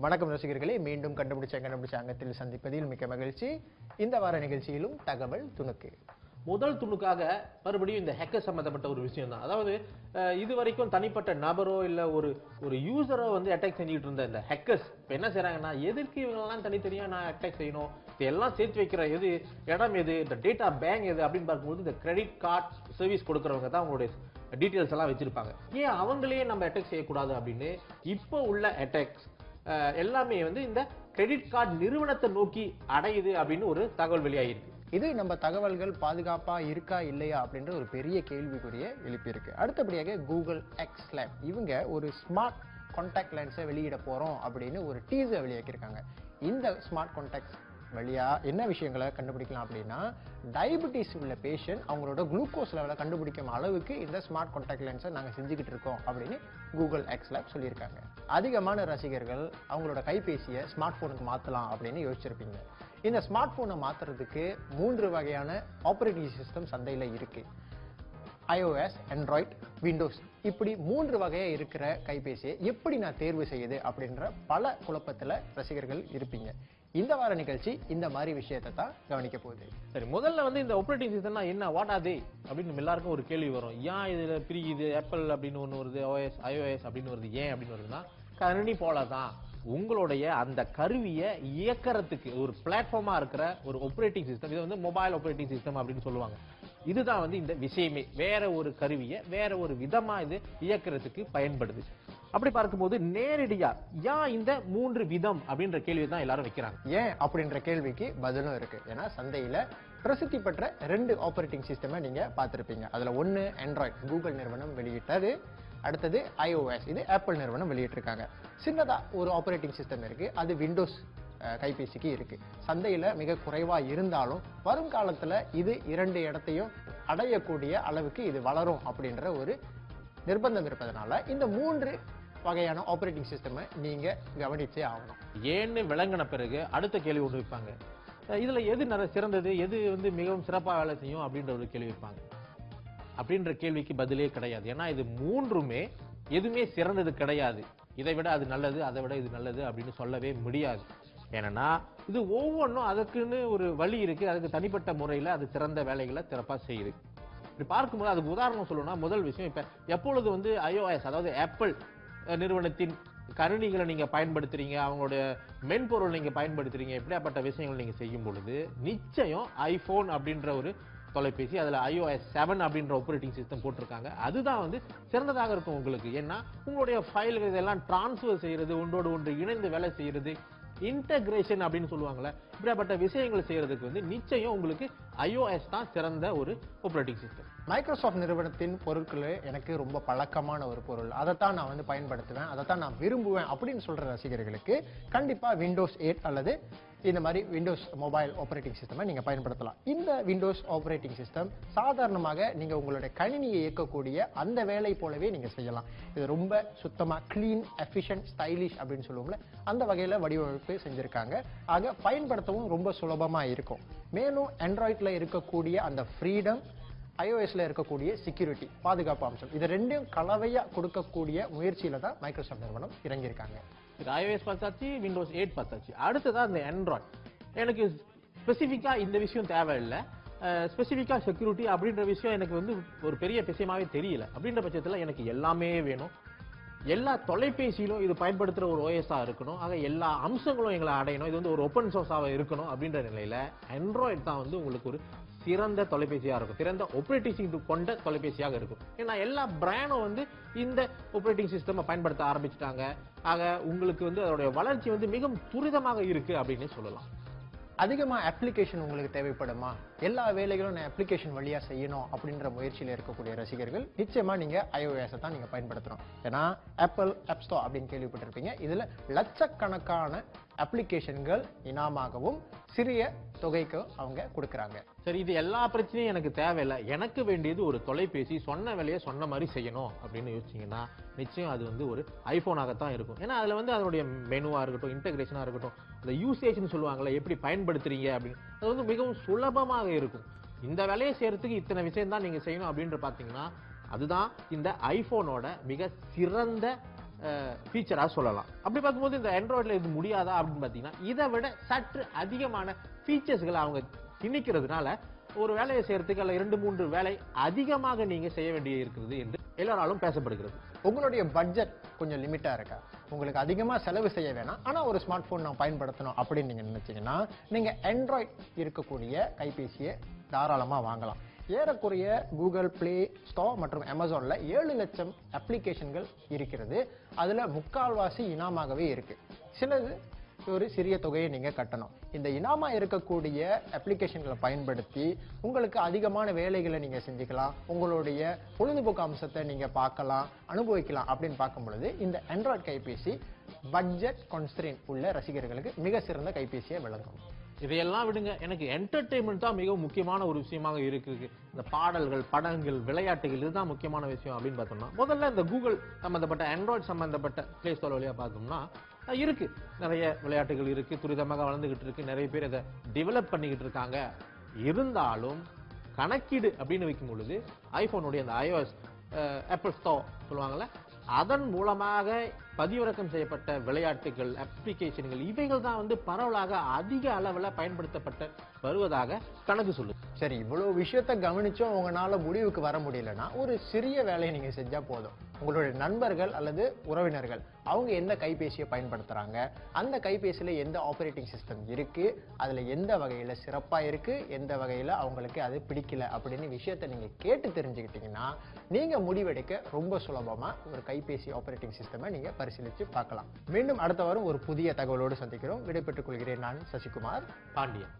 வணக்கம் ரசிகர்களே, மீண்டும் கண்டுபிடிச்ச அங்கத்தில் சந்திப்பதில் மிக்க மகிழ்ச்சி. இந்த வார நிகழ்ச்சியிலும் தகவல் துணுக்கு. முதல் துணுக்காக மறுபடியும் இந்த ஹேக்கர் சம்பந்தப்பட்ட ஒரு விஷயம் தான். அதாவது இது வரைக்கும் தனிப்பட்ட நபரோ இல்ல ஒரு யூசரோ வந்து அட்டாக் செஞ்சுட்டு இருந்த இந்த ஹேக்கர்ஸ் இப்ப என்ன செய்யறாங்கன்னா, எதற்கு இவங்கெல்லாம் தனித்தனியா நான் அட்டாக் செய்யணும், இதெல்லாம் சேர்த்து வைக்கிற எது இடம் எது, இந்த டேட்டா பேங்க் எது அப்படின்னு பார்க்கும்போது இந்த கிரெடிட் கார்டு சர்வீஸ் கொடுக்கறவங்க தான் அவங்களுடைய டீட்டெயில்ஸ் எல்லாம் வச்சிருப்பாங்க. ஏன் அவங்களே நம்ம அட்டாக் செய்யக்கூடாது அப்படின்னு இப்போ உள்ள அட்டாக்ஸ் எல்லாமே வந்து இந்த கிரெடிட் கார்டு நிறுவனத்தை நோக்கி அடையுது அப்படின்னு ஒரு தகவல் வெளியாகிருக்கு. இது நம்ம தகவல்கள் பாதுகாப்பா இருக்கா இல்லையா அப்படின்ற ஒரு பெரிய கேள்விக்குரிய எழுப்பியிருக்கு. அடுத்தபடியாக கூகுள் எக்ஸ் லேப் இவங்க ஒரு ஸ்மார்ட் கான்டாக்ட் லென்ஸை வெளியிட போறோம் அப்படின்னு ஒரு டீசர் வெளியாக்கியிருக்காங்க. இந்த ஸ்மார்ட் கான்டாக்ட் வழியா என்ன விஷயங்களை கண்டுபிடிக்கலாம் அப்படின்னா, டயபிட்டிஸ் உள்ள பேஷண்ட் அவங்களோட குளுக்கோஸ் லெவலை கண்டுபிடிக்கும் அளவுக்கு இந்த ஸ்மார்ட் கான்டாக்ட் லென்ஸை நாங்கள் செஞ்சுக்கிட்டு இருக்கோம் அப்படின்னு கூகுள் எக்ஸ் லேப் சொல்லியிருக்காங்க. அதிகமான ரசிகர்கள் அவங்களோட கைபேசியை ஸ்மார்ட் போனுக்கு மாற்றலாம் அப்படின்னு யோசிச்சிருப்பீங்க. இந்த ஸ்மார்ட் போனை மாற்றுறதுக்கு 3 வகையான ஆப்ரேட்டிங் சிஸ்டம் சந்தையில் இருக்கு. iOS, Android, Windows இப்படி 3 வகையா இருக்கிற கைபேசியை எப்படி நான் தேர்வு செய்யுது அப்படின்ற பல குழப்பத்துல ரசிகர்கள் இருப்பீங்க. இந்த வார நிகழ்ச்சி இந்த மாதிரி விஷயத்தை தான் கவனிக்க போகுது. சரி, முதல்ல வந்து இந்த ஆப்ரேட்டிங் சிஸ்டம்னா என்ன, வாட் ஆர் தே அப்படின்னு எல்லாருக்கும் ஒரு கேள்வி வரும். ஏன் இதுல பிரியுது, ஆப்பிள் அப்படின்னு ஒன்று வருது, iOS அப்படின்னு வருது, ஏன் அப்படின்னு வருதுன்னா, கணினி போலதான் உங்களுடைய அந்த கருவியை இயக்கிறதுக்கு ஒரு பிளாட்ஃபார்மா இருக்கிற ஒரு ஆப்ரேட்டிங் சிஸ்டம். இது வந்து மொபைல் ஆப்ரேட்டிங் சிஸ்டம் அப்படின்னு சொல்லுவாங்க. இதுதான் வந்து இந்த விஷயமே. வேற ஒரு கருவியை வேற ஒரு விதமா இது இயக்கிறதுக்கு பயன்படுது. அப்படி பார்க்கும்போது நேரடியா ஏன் இந்த 3 விதம் அப்படின்ற கேள்வி தான் எல்லாரும் வைக்கிறாங்க. ஏன் அப்படின்ற கேள்விக்கு பதிலும் இருக்கு. ஏன்னா சந்தையில பிரசித்தி பெற்ற 2 ஆப்ரேட்டிங் சிஸ்டமை நீங்க பார்த்திருப்பீங்க. அதுல ஒன்னு ஆண்ட்ராய்டு, கூகுள் நிறுவனம் வெளியிட்டது. அடுத்தது iOS, இது ஆப்பிள் நிறுவனம் வெளியிட்டிருக்காங்க. சின்னதா ஒரு ஆப்ரேட்டிங் சிஸ்டம் இருக்கு, அது விண்டோஸ் கைபேசிக்கு இருக்கு. சந்தையில மிக குறைவா இருந்தாலும் வரும் காலத்துல இது 2 இடத்தையும் அடையக்கூடிய அளவுக்கு இது வளரும் அப்படின்ற ஒரு நிர்பந்தம் இருப்பதனால இந்த 3 வகையான ஆப்ரேட்டிங் சிஸ்டம் நீங்க கவனிச்சே ஆகணும். ஏன்னு விளங்கின பிறகு அடுத்த கேள்வி ஒன்று வைப்பாங்க. இதுல எது சிறந்தது, எது வந்து மிகவும் சிறப்பா வேலை செய்யும் அப்படின்ற ஒரு கேள்வி வைப்பாங்க. அப்படின்ற கேள்விக்கு பதிலே கிடையாது. ஏன்னா இது 3மே எதுவுமே சிறந்தது கிடையாது. இதை விட அது நல்லது, அதை விட இது நல்லது அப்படின்னு சொல்லவே முடியாது. ஏன்னா இது ஒவ்வொன்றும் அதுக்குன்னு ஒரு வழி இருக்கு, அதுக்கு தனிப்பட்ட முறையில அது சிறந்த வேலைகளை சிறப்பா செய்யுது. இப்படி பார்க்கும்போது அதுக்கு உதாரணம் சொல்லணும்னா, முதல் விஷயம், இப்ப எப்பொழுது வந்து iOS அதாவது ஆப்பிள் நிறுவனத்தின் கணினிகளை நீங்க பயன்படுத்துறீங்க, அவங்களுடைய மென்பொருள் நீங்க பயன்படுத்துறீங்க, எப்படியாப்பட்ட விஷயங்கள் நீங்க செய்யும் பொழுது நிச்சயம் ஐபோன் அப்படின்ற ஒரு தொலைபேசி, அதுல iOS 7 அப்படின்ற ஆப்ரேட்டிங் சிஸ்டம் போட்டிருக்காங்க, அதுதான் வந்து சிறந்ததாக இருக்கும் உங்களுக்கு. ஏன்னா உங்களுடைய ஃபைல்கள் இதெல்லாம் டிரான்ஸ்ஃபர் செய்யறது, ஒன்றோடு ஒன்று இணைந்து வேலை செய்யறது, இன்டகிரேஷன் அப்படின்னு சொல்லுவாங்கல்ல, இப்படிப்பட்ட விஷயங்கள் செய்யறதுக்கு வந்து நிச்சயம் உங்களுக்கு iOS தான் சிறந்த ஒரு ஆப்ரேட்டிங் சிஸ்டம். மைக்ரோசாஃப்ட் நிறுவனத்தின் பொருட்கள் எனக்கு ரொம்ப பழக்கமான ஒரு பொருள், அதைத்தான் நான் வந்து பயன்படுத்துவேன், அதைத்தான் நான் விரும்புவேன் அப்படின்னு சொல்ற ரசிகர்களுக்கு கண்டிப்பா விண்டோஸ் 8 அல்லது இந்த மாதிரி விண்டோஸ் மொபைல் ஆப்ரேட்டிங் சிஸ்டமை நீங்க பயன்படுத்தலாம். இந்த விண்டோஸ் ஆப்ரேட்டிங் சிஸ்டம் சாதாரணமாக நீங்க உங்களுடைய கணினியை இயக்கக்கூடிய அந்த வேலை போலவே நீங்க செய்யலாம். இது ரொம்ப சுத்தமா கிளீன், எஃபிஷியன்ட், ஸ்டைலிஷ் அப்படின்னு சொல்லுவோம்ல, அந்த வகையில வடிவமைப்பு செஞ்சிருக்காங்க. ஆக பயன்படுத்தவும் ரொம்ப சுலபமா இருக்கும். மேலும் ஆண்ட்ராய்ட்ல இருக்கக்கூடிய அந்த ஃப்ரீடம், iOSல இருக்கக்கூடிய செக்யூரிட்டி, பாதுகாப்பு அம்சம், இது ரெண்டையும் கலவையா கொடுக்கக்கூடிய முயற்சியில தான் மைக்ரோசாஃப்ட் நிறுவனம் இறங்கியிருக்காங்க. iOS பார்த்தாச்சு, விண்டோஸ் 8 பார்த்தாச்சு. அடுத்ததான் இந்த ஆண்ட்ராய்டு. எனக்கு ஸ்பெசிஃபிக்கா இந்த விஷயம் தேவையில்லை, ஸ்பெசிஃபிக்கா செக்யூரிட்டி அப்படின்ற விஷயம் எனக்கு வந்து ஒரு பெரிய விஷயமாவே தெரியல. அப்படின்ற பட்சத்தில் எனக்கு எல்லாமே வேணும். எல்லா தொலைபேசியிலும் இது பயன்படுத்துற ஒரு ஓஎஸ்ஆ இருக்கணும். ஆக எல்லா அம்சங்களும் எங்களை அடையணும். இது வந்து ஒரு ஓப்பன் சோர்ஸாக இருக்கணும். அப்படின்ற நிலையில ஆண்ட்ராய்டு தான் வந்து உங்களுக்கு ஒரு சிறந்த தொலைபேசியா இருக்கும், சிறந்த ஆப்ரேட்டிங் சிஸ்டம் கொண்ட தொலைபேசியாக இருக்கும். ஏன்னா எல்லா பிராண்டும் வந்து இந்த ஆப்ரேட்டிங் சிஸ்டம் பயன்படுத்த ஆரம்பிச்சிட்டாங்க. ஆக உங்களுக்கு வந்து அதோடைய வளர்ச்சி வந்து மிகவும் துரிதமாக இருக்கு அப்படின்னு சொல்லலாம். அதிகமா அப்ளிகேஷன் உங்களுக்கு தேவைப்படுமா, எல்லா வேலைகளும் நான் அப்ளிகேஷன் வழியா செய்யணும் அப்படின்ற முயற்சியில் இருக்கக்கூடிய ரசிகர்கள் நிச்சயமா நீங்க iOS தான் நீங்க பயன்படுத்தணும். ஏன்னா ஆப்பிள் ஆப் ஸ்டோர் அப்படின்னு கேள்விப்பட்டிருப்பீங்க. இதுல லட்சக்கணக்கான அப்ளிகேஷன்கள் இனாமாகவும் சிறிய தொகைக்கு அவங்க கொடுக்கறாங்க. சரி, இது எல்லா பிரச்சனையும் எனக்கு தேவையில்லை, எனக்கு வேண்டியது ஒரு தொலைபேசி சொன்ன வேலையை சொன்ன மாதிரி செய்யணும் அப்படின்னு யோசிச்சீங்கன்னா நிச்சயம் அது வந்து ஒரு ஐபோனாகத்தான் இருக்கும். ஏன்னா அதுல வந்து அதனுடைய மெனுவா இருக்கட்டும், இன்டகிரேஷனா இருக்கட்டும், அந்த யூசேஜ்னு சொல்லுவாங்கல்ல, எப்படி பயன்படுத்துறீங்க அப்படின்னு, அது வந்து மிகவும் சுலபமாக இருக்கும். இந்த வேலையை செய்யறதுக்கு இத்தனை விஷயம் தான் நீங்க செய்யணும் அப்படின்னு பாத்தீங்கன்னா அதுதான் இந்த ஐபோனோட மிக சிறந்த ஃபீச்சரா சொல்லலாம். அப்படி பார்க்கும்போது இந்த ஆண்ட்ராய்டுல இது முடியாதா அப்படின்னு பாத்தீங்கன்னா, இதை விட சற்று அதிகமான ஃபீச்சர்ஸ்களை அவங்க திணிக்கிறதுனால ஒரு வேலையை செய்யறதுக்கு அல்ல 2-3 வேலை அதிகமாக நீங்க செய்ய வேண்டிய இருக்கிறது என்று எல்லாராலும் பேசப்படுகிறது. உங்களுடைய பட்ஜெட் கொஞ்சம் லிமிட்டா இருக்கா, உங்களுக்கு அதிகமா செலவு செய்ய வேணாம், ஆனா ஒரு ஸ்மார்ட் போன் நான் பயன்படுத்தணும் அப்படின்னு நீங்க நினைச்சீங்கன்னா நீங்க ஆண்ட்ராய்டு இருக்கக்கூடிய கைபேசியை தாராளமா வாங்கலாம். ஏறக்குறைய கூகுள் பிளே ஸ்டோர் மற்றும் அமேசான்ல 7 லட்சம் அப்ளிகேஷன்கள் இருக்கிறது. அதுல முக்கால்வாசி இனாமாகவே இருக்கு. சிலது ஒரு சிறிய தொகையை நீங்க கட்டணும். இந்த இனாமா இருக்கக்கூடிய அப்ளிகேஷன்களை பயன்படுத்தி உங்களுக்கு அதிகமான வேலைகளை நீங்க செஞ்சுக்கலாம், உங்களுடைய பொழுதுபோக்கு அம்சத்தை நீங்க பார்க்கலாம், அனுபவிக்கலாம். அப்படின்னு பார்க்கும் பொழுது இந்த ஆண்ட்ராய்டு கைபேசி பட்ஜெட் கான்ஸ்ட்ரெயின் உள்ள ரசிகர்களுக்கு மிக சிறந்த கைபேசியை விளங்கும். இதையெல்லாம் விடுங்க, எனக்கு என்டர்டெயின்மெண்ட் தான் மிகவும் முக்கியமான ஒரு விஷயமாக இருக்கு. இந்த பாடல்கள், படங்கள், விளையாட்டுகள் இதுதான் முக்கியமான விஷயம் அப்படின்னு பார்த்தோம்னா, முதல்ல இந்த கூகுள் சம்பந்தப்பட்ட ஆண்ட்ராய்டு சம்பந்தப்பட்ட பிளே ஸ்டோர் வழியா பார்த்தோம்னா இருக்கு, நிறைய விளையாட்டுகள் இருக்கு, துரிதமாக வளர்ந்துகிட்டு இருக்கு, நிறைய பேர் இதை டெவலப் பண்ணிக்கிட்டு இருக்காங்க. இருந்தாலும் கணக்கீடு அப்படின்னு வைக்கும் பொழுது ஐபோனுடைய அந்த iOS ஆப்பிள் ஸ்டோர் சொல்லுவாங்கல்ல, அதன் மூலமாக பதிவிறக்கம் செய்யப்பட்ட விளையாட்டுகள், அப்ளிகேஷன்கள் இவைகள் தான் வந்து பரவலாக அதிக அளவில் பயன்படுத்தப்பட்ட வருவதாக கணக்கு சொல்லுது. சரி, இவ்வளவு விஷயத்தை கவனிச்சும் உங்களால முடிவுக்கு வர முடியலன்னா ஒரு சிறிய வேலையை நீங்க செஞ்சா போதும். உங்களுடைய நண்பர்கள் அல்லது உறவினர்கள் அவங்க எந்த கைபேசியை பயன்படுத்துறாங்க, அந்த கைபேசியில எந்த ஆபரேட்டிங் சிஸ்டம் இருக்கு, அதுல எந்த வகையில சிறப்பா இருக்கு, எந்த வகையில அவங்களுக்கு அது பிடிக்கல அப்படின்னு விஷயத்தை நீங்க கேட்டு தெரிஞ்சுக்கிட்டீங்கன்னா நீங்க முடிவெடுக்க ரொம்ப சுலபமா ஒரு கைபேசி ஆபரேட்டிங் சிஸ்டமை நீங்க பரிசீலிச்சு பார்க்கலாம். மீண்டும் அடுத்த வாரம் ஒரு புதிய தகவலோடு சந்திக்கிறோம். விடைபெற்றுக் கொள்கிறேன். நான் சசிகுமார் பாண்டியன்.